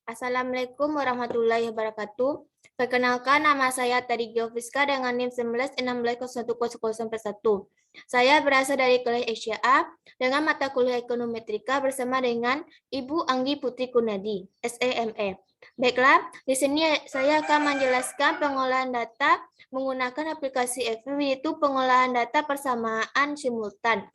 Assalamualaikum warahmatullahi wabarakatuh. Perkenalkan, nama saya Tari Geofiska dengan NIM 1916010041. Saya berasal dari Kuliah SCA dengan mata kuliah Ekonometrika bersama dengan Ibu Anggi Putri Kunadi, SEME. Baiklah, di sini saya akan menjelaskan pengolahan data menggunakan aplikasi FV, yaitu pengolahan data persamaan simultan.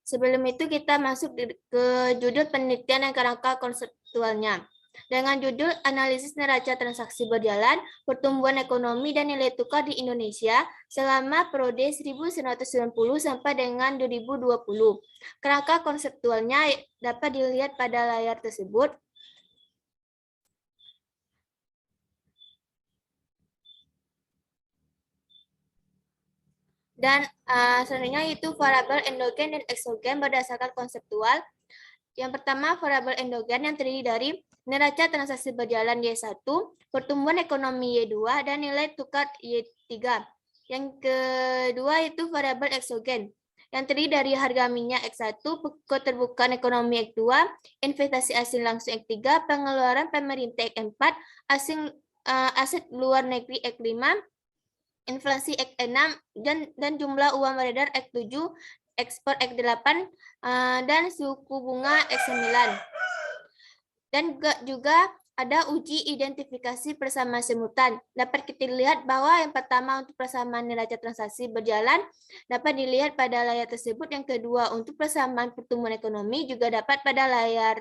Sebelum itu kita masuk ke judul penelitian dan kerangka konseptualnya. Dengan judul Analisis Neraca Transaksi Berjalan, Pertumbuhan Ekonomi dan Nilai Tukar di Indonesia selama periode 1990 sampai dengan 2020. Kerangka konseptualnya dapat dilihat pada layar tersebut. Dan selanjutnya itu variabel endogen dan eksogen berdasarkan konseptual. Yang pertama, variabel endogen yang terdiri dari neraca transaksi berjalan Y1, pertumbuhan ekonomi Y2, dan nilai tukar Y3. Yang kedua itu variabel eksogen yang terdiri dari harga minyak X1, keterbukaan ekonomi X2, investasi asing langsung X3, pengeluaran pemerintah X4, aset luar negeri X5, inflasi X6, dan jumlah uang beredar X7, ekspor X8, dan suku bunga X9. Dan juga ada uji identifikasi persamaan simultan. Dapat kita lihat bahwa yang pertama untuk persamaan neraca transaksi berjalan dapat dilihat pada layar tersebut. Yang kedua untuk persamaan pertumbuhan ekonomi juga dapat pada layar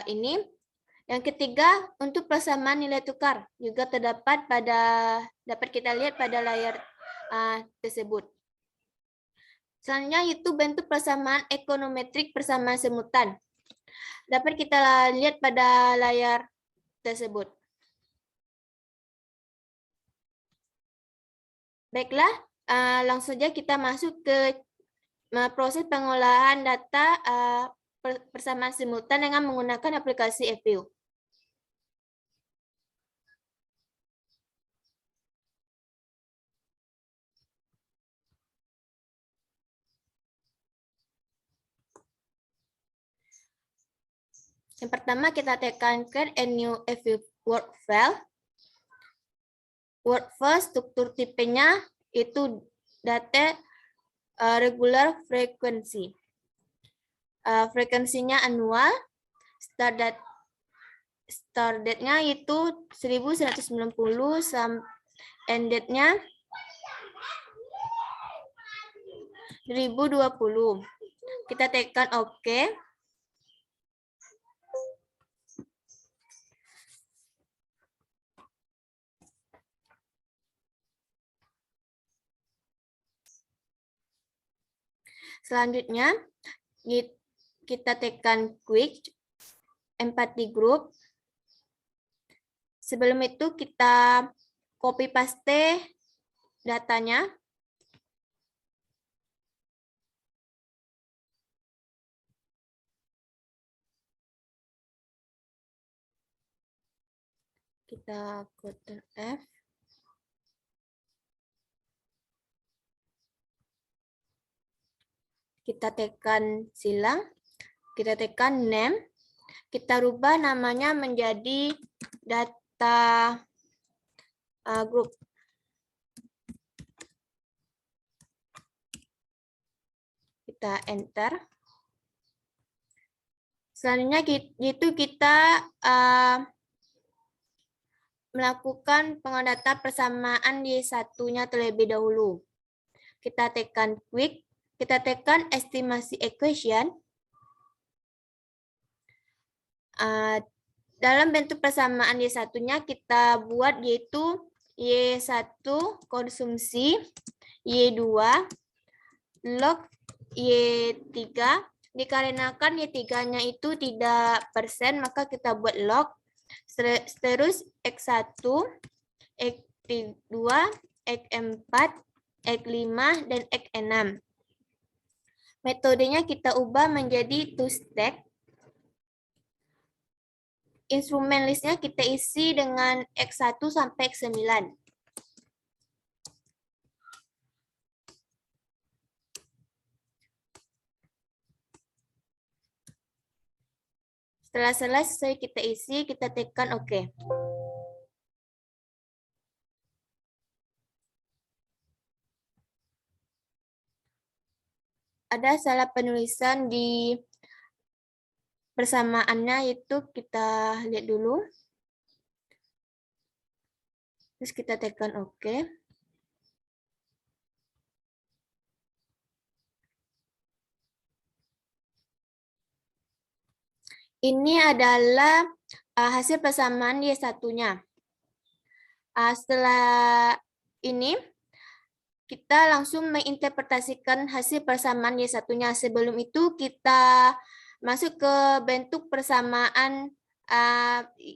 ini. Yang ketiga, untuk persamaan nilai tukar juga dapat kita lihat pada layar tersebut. Selanjutnya itu bentuk persamaan ekonometrik persamaan simultan. Dapat kita lihat pada layar tersebut. Baiklah, langsung saja kita masuk ke proses pengolahan data persamaan simultan dengan menggunakan aplikasi FView. Yang pertama kita tekan create a new FView Word file. Word file struktur tipenya itu data regular frequency. Frekuensinya annual, start date-nya itu 1990, end date-nya 2020. Kita tekan OK. Selanjutnya, kita tekan quick empathy group. Sebelum itu kita copy paste datanya. Kita Ctrl F. Kita tekan silang, kita tekan name, kita rubah namanya menjadi data group. Kita enter. Selanjutnya kita melakukan pengedata persamaan Y1-nya terlebih dahulu. Kita tekan quick. Kita tekan estimasi equation. Dalam bentuk persamaan Y1-nya kita buat yaitu Y1 konsumsi, Y2 log Y3. Dikarenakan Y3-nya itu tidak persen, maka kita buat log. Terus X1, X2, X4, X5, dan X6. Metodenya kita ubah menjadi two-stack. Instrumen listnya kita isi dengan X1 sampai X9. Setelah selesai kita isi, kita tekan OK. Ada salah penulisan di persamaannya, itu kita lihat dulu. Terus kita tekan OK. Ini adalah hasil persamaan Y1-nya. Setelah ini, kita langsung menginterpretasikan hasil persamaan Y1-nya. Sebelum itu, kita masuk ke bentuk persamaan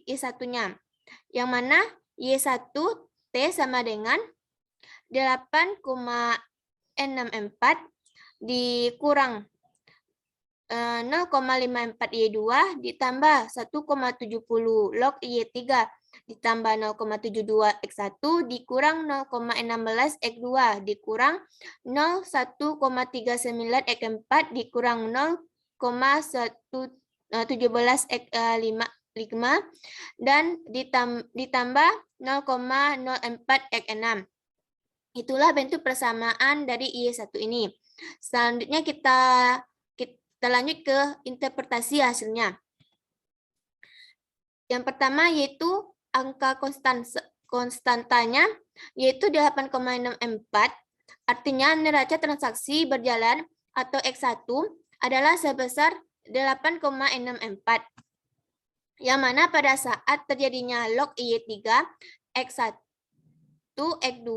Y1-nya. Yang mana Y1 T sama dengan 8,64 dikurang 0,54 Y2 ditambah 1,70 log Y3 ditambah 0,72 X1 dikurang 0,16 X2 dikurang 1,39 X4 dikurang 0,17 X5 dan ditambah 0,04 X6. Itulah bentuk persamaan dari Y1 ini. Selanjutnya kita lanjut ke interpretasi hasilnya. Yang pertama yaitu angka konstantanya yaitu 8,64. Artinya neraca transaksi berjalan atau X1 adalah sebesar 8,64. Yang mana pada saat terjadinya log Y3, X1, X2,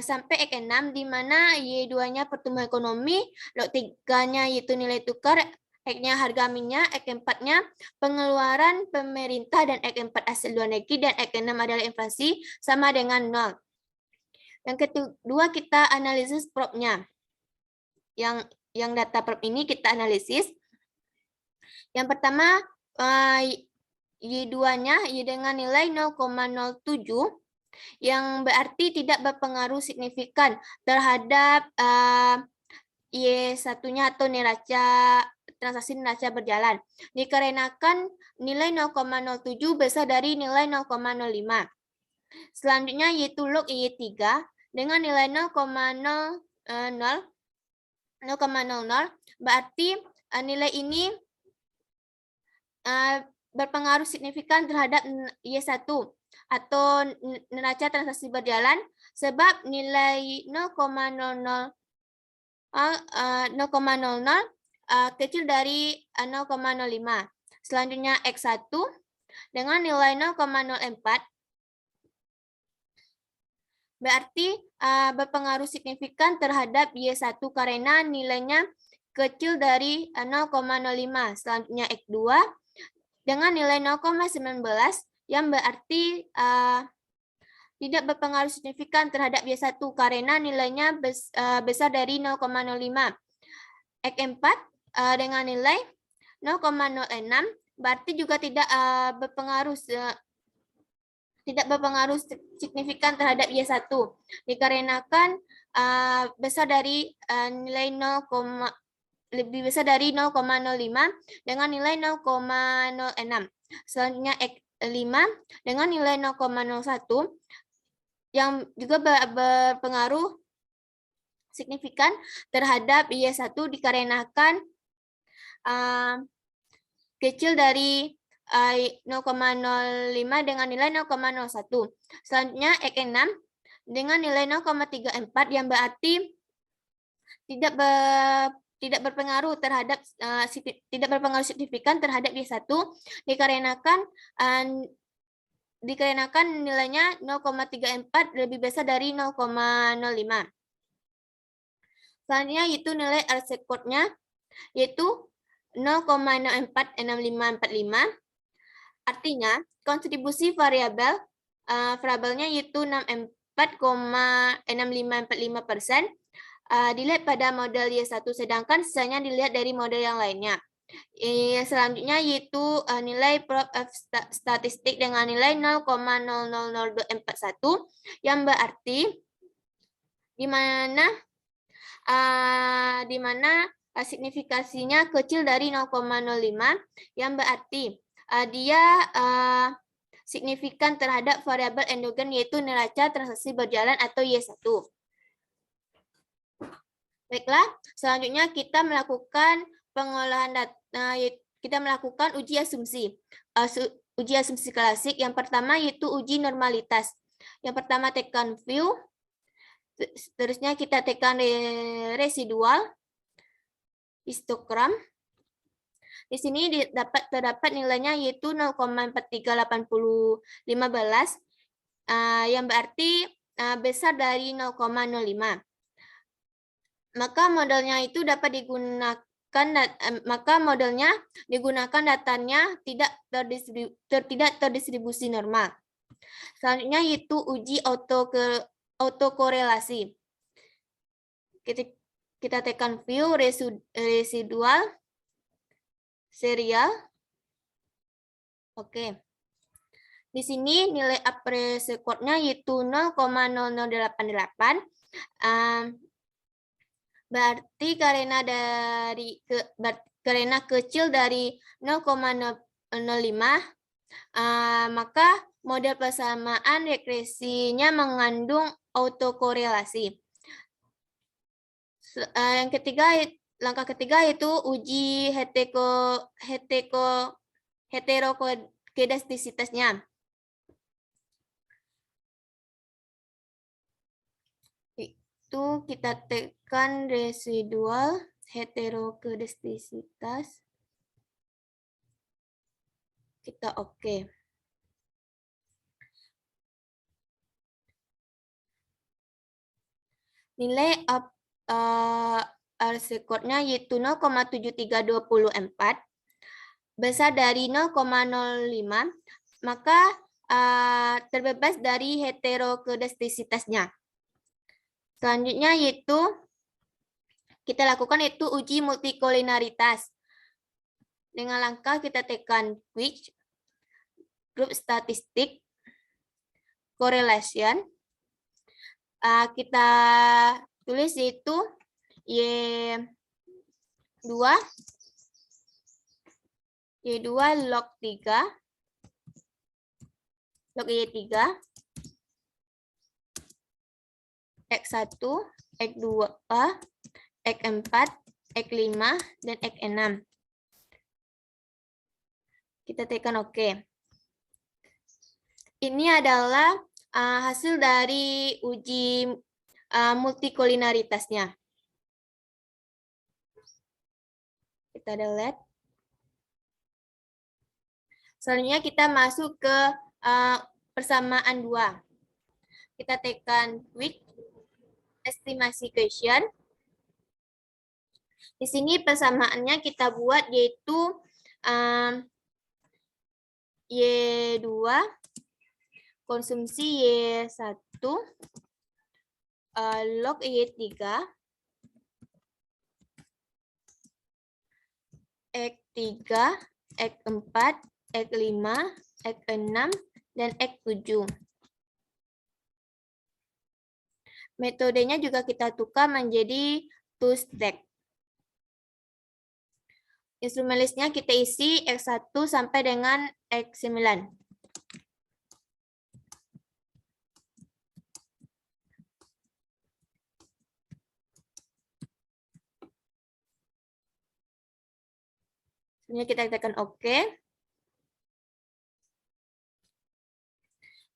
sampai X6, di mana Y2-nya pertumbuhan ekonomi, log 3-nya yaitu nilai tukar, X-nya harga minyak, X4-nya pengeluaran pemerintah, dan X4 hasil luar negeri, dan X6 adalah inflasi, sama dengan 0. Yang kedua, kita analisis prop-nya. Yang data prop ini kita analisis. Yang pertama, Y2-nya Y dengan nilai 0,07, yang berarti tidak berpengaruh signifikan terhadap Y1-nya atau transaksi neraca berjalan. Dikarenakan nilai 0,07 besar dari nilai 0,05. Selanjutnya yaitu log Y3 dengan nilai 0,00, berarti nilai ini berpengaruh signifikan terhadap Y1 atau neraca transaksi berjalan sebab nilai 0,00 kecil dari 0,05. Selanjutnya X1 dengan nilai 0,04 berarti berpengaruh signifikan terhadap Y1 karena nilainya kecil dari 0,05. Selanjutnya X2 dengan nilai 0,19 yang berarti tidak berpengaruh signifikan terhadap Y1 karena nilainya besar dari 0,05. X4 dengan nilai 0,06 berarti juga tidak berpengaruh signifikan terhadap Y1 dikarenakan besar dari nilai lebih besar dari 0,05 dengan nilai 0,06. Selanjutnya X5 dengan nilai 0,01 yang juga berpengaruh signifikan terhadap Y1 dikarenakan kecil dari 0,05 dengan nilai 0,01. Selanjutnya X6 dengan nilai 0,34 yang berarti tidak berpengaruh signifikan terhadap Y1 dikarenakan nilainya 0,34 lebih besar dari 0,05. Selanjutnya yaitu nilai R-squared-nya yaitu 0,646545. Artinya kontribusi variabelnya yaitu 64,6545% dilihat pada model Y1, sedangkan sisanya dilihat dari model yang lainnya. Selanjutnya yaitu nilai prop F statistik dengan nilai 0,000241 yang berarti di mana signifikasinya kecil dari 0,05, yang berarti dia signifikan terhadap variabel endogen yaitu neraca transaksi berjalan atau Y1. Baiklah, selanjutnya kita melakukan pengolahan data, kita melakukan uji asumsi. Uji asumsi klasik yang pertama yaitu uji normalitas. Yang pertama tekan view, seterusnya kita tekan residual, histogram. Di sini terdapat nilainya yaitu 0,438015, yang berarti besar dari 0,05. Maka modelnya itu dapat digunakan, datanya tidak terdistribusi normal. Selanjutnya yaitu uji autokorelasi. Kita tekan view, residual, serial. Oke. Di sini nilai appraise score-nya yaitu 0,0088. Berarti karena kecil dari 0,05, maka model persamaan regresinya mengandung autokorelasi. Langkah ketiga yaitu uji heterokodastisitasnya. Itu kita tekan residual heterokodastisitas. Kita oke. Nilai R-score-nya yaitu 0,7324, besar dari 0,05, maka terbebas dari heterokodastisitasnya. Selanjutnya yaitu kita lakukan yaitu uji multikolinaritas. Dengan langkah kita tekan quick, group statistik, correlation. Kita tulis yaitu Y2 log 3, log Y3, X1, X2, X4, X5, dan X6. Kita tekan OK. Ini adalah hasil dari uji multikolinaritasnya. Kita delete. Selanjutnya kita masuk ke persamaan 2. Kita tekan quick estimasi question. Di sini persamaannya kita buat yaitu Y2 konsumsi Y1 log Y3 X3 X4 X5 X6 dan X7. Metodenya juga kita tukar menjadi two-stack. Instrumen listnya kita isi X1 sampai dengan X9. Selanjutnya kita tekan OK.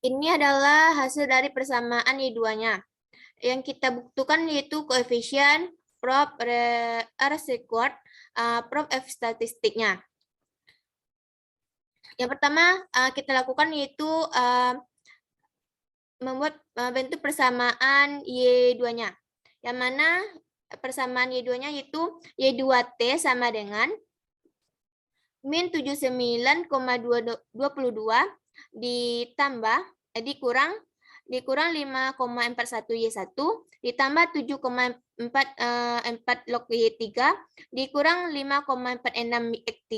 Ini adalah hasil dari persamaan Y2-nya. Yang kita buktikan yaitu koefisien, prop, R-score, prop F statistiknya. Yang pertama kita lakukan yaitu membuat bentuk persamaan Y2-nya. Yang mana persamaan Y2-nya yaitu Y2T sama dengan min 79,22 ditambah dikurang 5,41 Y1 ditambah 7,44 log Y3 dikurang 5,46 X3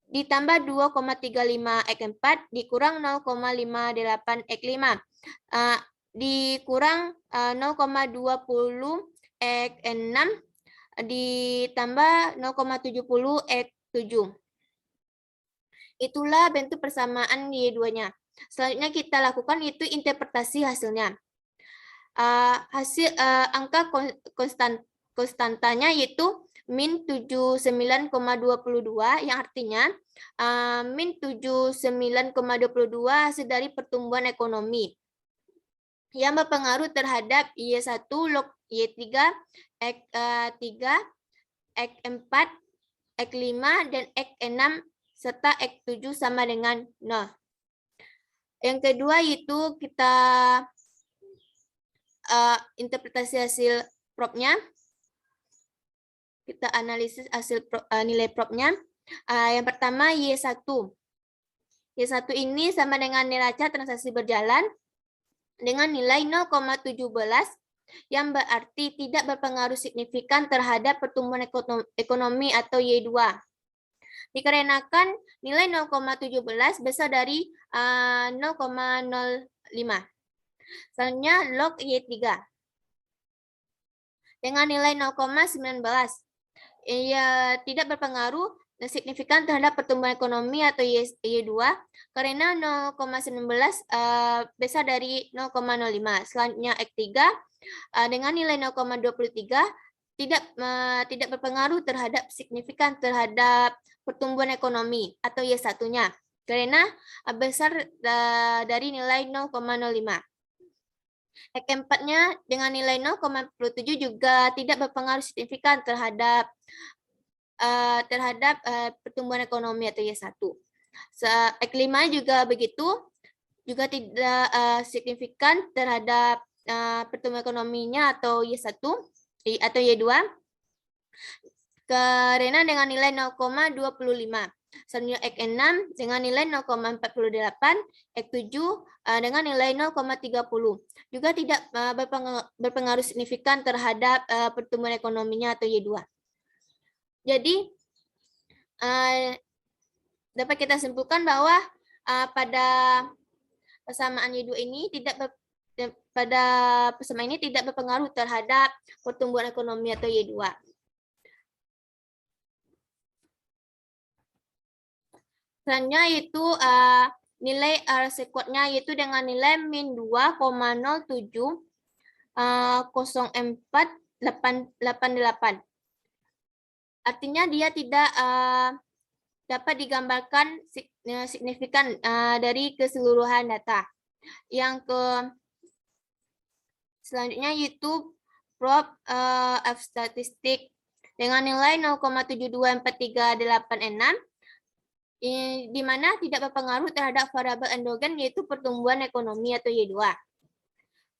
ditambah 2,35 X4 dikurang 0,58 X5 dikurang 0,20 X6 ditambah 0,70 X 7. Itulah bentuk persamaan Y2-nya. Selanjutnya kita lakukan itu interpretasi hasilnya. Angka konstantanya yaitu min 79,22 yang artinya min 79,22 hasil dari pertumbuhan ekonomi yang berpengaruh terhadap Y1 log Y3, X3, X4, X5, dan X6 serta X7 sama dengan 0. Yang kedua itu kita interpretasi hasil probnya. Kita analisis hasil nilai probnya. Yang pertama Y1. Y1 ini sama dengan neraca transaksi berjalan dengan nilai 0,17 yang berarti tidak berpengaruh signifikan terhadap pertumbuhan ekonomi atau Y2. Dikarenakan nilai 0,17 besar dari 0,05. Selanjutnya log Y3 dengan nilai 0,19. Ia tidak berpengaruh signifikan terhadap pertumbuhan ekonomi atau Y2 karena 0,19 besar dari 0,05. Selanjutnya X3 dengan nilai 0,23 tidak berpengaruh terhadap signifikan terhadap pertumbuhan ekonomi atau Y1-nya karena besar dari nilai 0,05. X4-nya dengan nilai 0,47 juga tidak berpengaruh signifikan terhadap pertumbuhan ekonomi atau Y1. X5 juga begitu, juga tidak signifikan terhadap pertumbuhan ekonominya atau Y1 atau Y2 karena dengan nilai 0,25. Selanjutnya X6 dengan nilai 0,48, X7 dengan nilai 0,30. Juga tidak berpengaruh signifikan terhadap pertumbuhan ekonominya atau Y2. Jadi dapat kita simpulkan bahwa pada persamaan Y2 ini tidak berpengaruh terhadap pertumbuhan ekonomi atau Y2. Selanjutnya itu nilai R-squared-nya yaitu dengan nilai min 2,070488. Artinya dia tidak dapat digambarkan signifikan dari keseluruhan data. Selanjutnya yaitu prob F statistik dengan nilai 0,724386 di mana tidak berpengaruh terhadap variabel endogen yaitu pertumbuhan ekonomi atau Y2.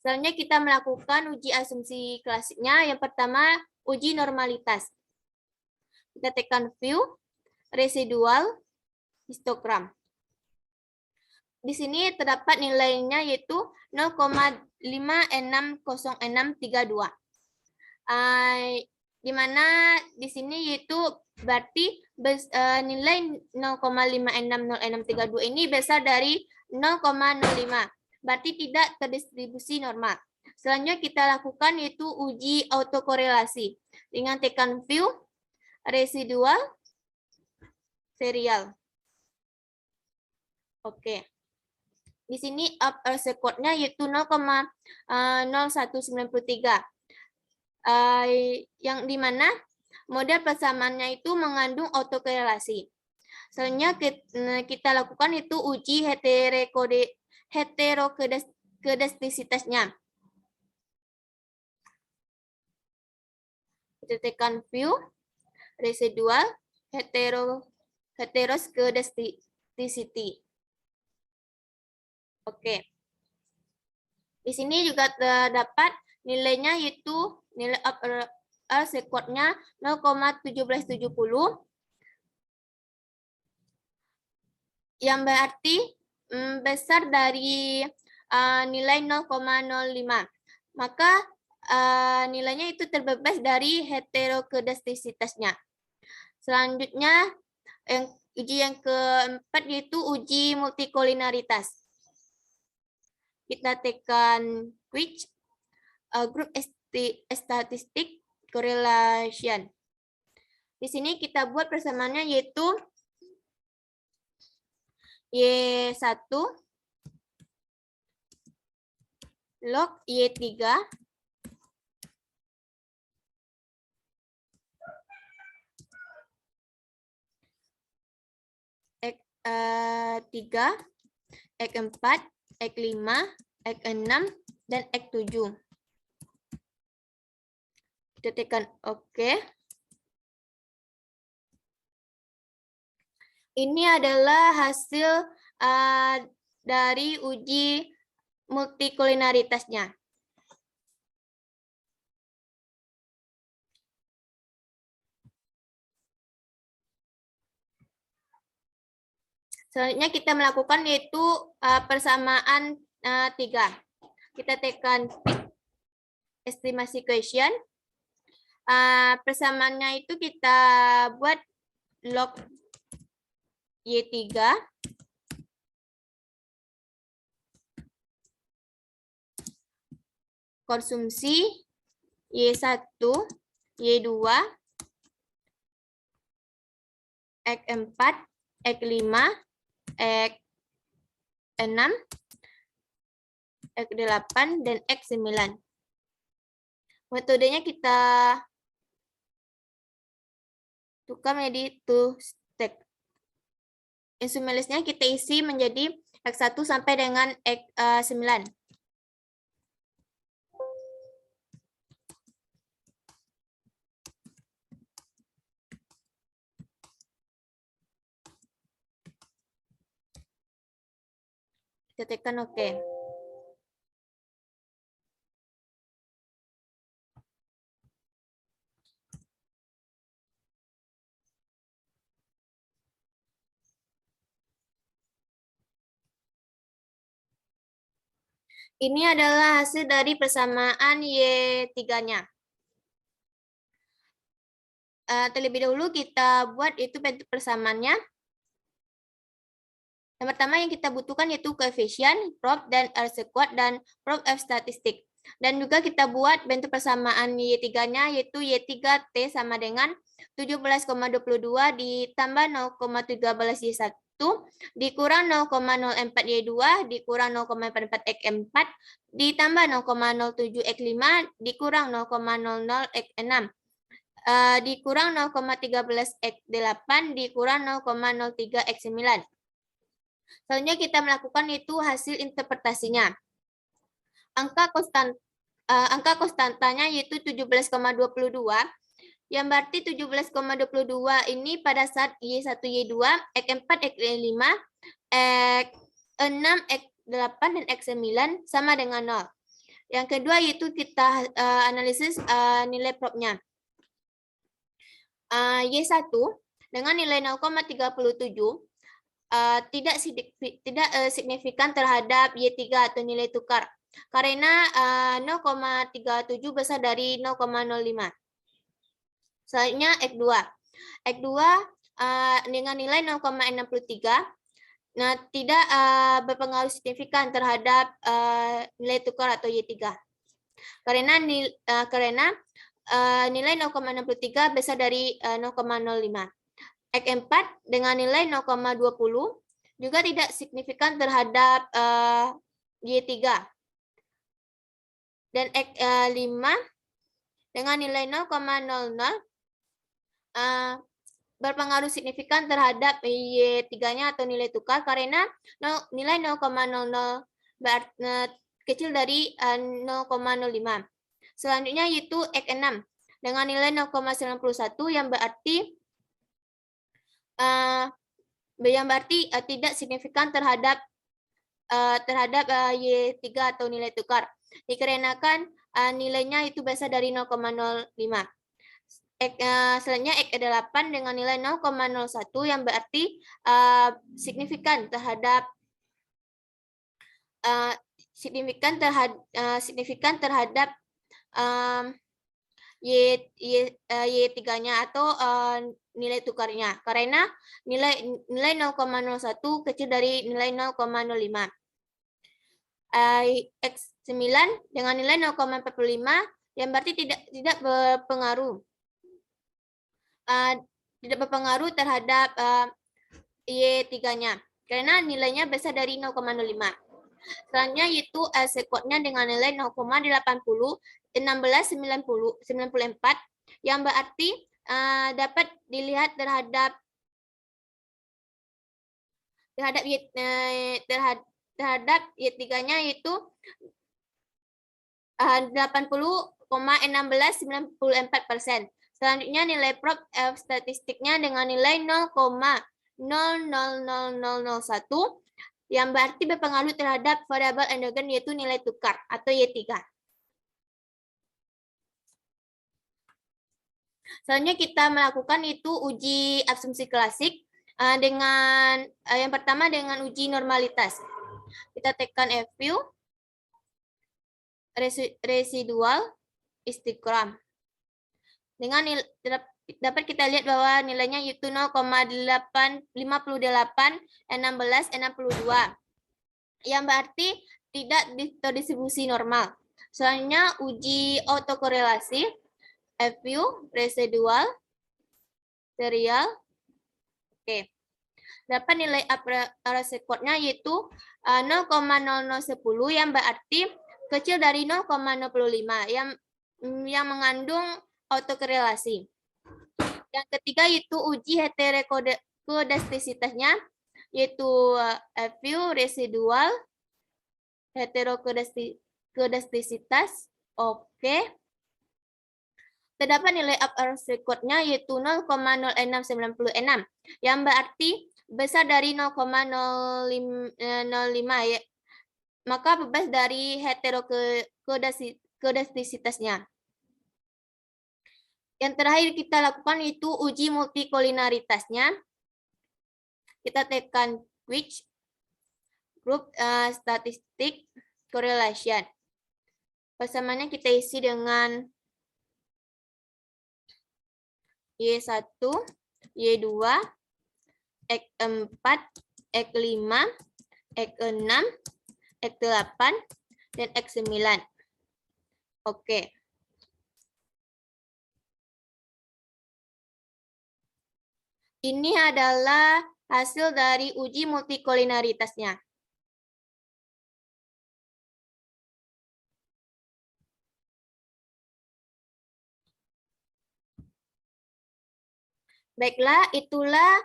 Selanjutnya kita melakukan uji asumsi klasiknya. Yang pertama uji normalitas. Kita tekan view, residual, histogram. Di sini terdapat nilainya yaitu 0,560632. Di mana di sini yaitu berarti nilai 0,560632 ini besar dari 0,05. Berarti tidak terdistribusi normal. Selanjutnya kita lakukan yaitu uji autokorelasi dengan tekan view, residual, serial. Oke. Di sini R-squared-nya yaitu 0,0193. Yang dimana model persamaannya itu mengandung autokorelasi. Selanjutnya kita lakukan itu uji heterokedastisitasnya. Kita tekan view, residual, heteroskedasticity. Oke. Di sini juga terdapat nilainya yaitu nilai R-squared-nya 0,1770 yang berarti besar dari nilai 0,05. Maka nilainya itu terbebas dari heterokedastisitasnya. Selanjutnya uji yang keempat yaitu uji multikolinaritas. Kita tekan which group statistik, correlation. Di sini kita buat persamaannya yaitu Y1 log Y3 X3, X4, X5, X6, dan X7. Kita tekan OK. Ini adalah hasil dari uji multikulinaritasnya. Selanjutnya kita melakukan yaitu persamaan 3. Kita tekan estimasi question. Persamaannya itu kita buat log Y3 konsumsi Y1, Y2, X4, X5, X6, X8, dan X9. Metodenya kita tukar menjadi two step. Instrumen-listnya kita isi menjadi X1 sampai dengan X9. Kita tekan OK. Ini adalah hasil dari persamaan Y3-nya. Terlebih dahulu kita buat itu bentuk persamaannya. Yang pertama yang kita butuhkan yaitu koefisien, prop, dan R squared, dan prop F statistik. Dan juga kita buat bentuk persamaan Y3-nya yaitu Y3T sama dengan 17,22 ditambah 0,13 Y1 dikurang 0,04 Y2 dikurang 0,44 X4 ditambah 0,07 X5 dikurang 0,00 X6 dikurang 0,13 X8 dikurang 0,03 X9. Selanjutnya kita melakukan itu hasil interpretasinya. Angka konstantanya yaitu 17,22 yang berarti 17,22 ini pada saat Y1, Y2, X4, X5, X6, X8, dan X9 sama dengan 0. Yang kedua yaitu kita analisis nilai propnya. Y1 dengan nilai 0,37 tidak signifikan terhadap Y3 atau nilai tukar. Karena 0,37 besar dari 0,05. Selanjutnya X2. X2 dengan nilai 0,63 tidak berpengaruh signifikan terhadap nilai tukar atau Y3. Karena nilai 0,63 besar dari 0,05. X4 dengan nilai 0,20 juga tidak signifikan terhadap Y3. Dan X5 dengan nilai 0,00 berpengaruh signifikan terhadap Y3-nya atau nilai tukar karena nilai 0,00 kecil dari 0,05. Selanjutnya yaitu X6 dengan nilai 0,91 yang berarti tidak signifikan terhadap Y3 atau nilai tukar. Dikarenakan nilainya itu besar dari 0,05. Selanjutnya X8 dengan nilai 0,01 yang berarti signifikan terhadap Y3-nya atau nilai tukarnya karena nilai 0,01 kecil dari nilai 0,05. X9 dengan nilai 0,45 yang berarti tidak berpengaruh. Tidak berpengaruh terhadap Y3-nya karena nilainya besar dari 0,05. Selanjutnya yaitu sekotnya dengan nilai 0,80, 16, 90, 94 yang berarti dapat dilihat terhadap Y3-nya yaitu 80,1694%. Selanjutnya nilai prop statistiknya dengan nilai 0,000001 yang berarti berpengaruh terhadap variabel endogen yaitu nilai tukar atau Y3. Selanjutnya kita melakukan itu uji asumsi klasik dengan yang pertama dengan uji normalitas. Kita tekan FU residual histogram. Dengan dapat kita lihat bahwa nilainya yaitu 0,581662 yang berarti tidak terdistribusi normal. Selanjutnya uji autokorelasi FU residual serial. Oke. Dapat nilai sekotnya yaitu 0,0010 yang berarti kecil dari 0,05 yang mengandung autokorelasi. Yang ketiga yaitu uji heterokodastisitasnya yaitu FU residual heterokodastisitas. Oke. Terdapat nilai sekotnya yaitu 0,0696 yang berarti besar dari 0,05 ya. Maka bebas dari heterokodastisitasnya. Yang terakhir kita lakukan itu uji multikolinaritasnya. Kita tekan which group statistic correlation. Persamaannya kita isi dengan Y1, Y2, X4, X5, X6, X8, dan X9. Oke. Ini adalah hasil dari uji multikolinaritasnya. Baiklah, itulah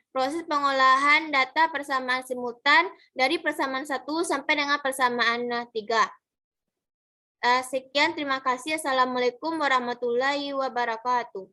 proses pengolahan data persamaan simultan dari persamaan 1 sampai dengan persamaan 3. Sekian, terima kasih. Assalamualaikum warahmatullahi wabarakatuh.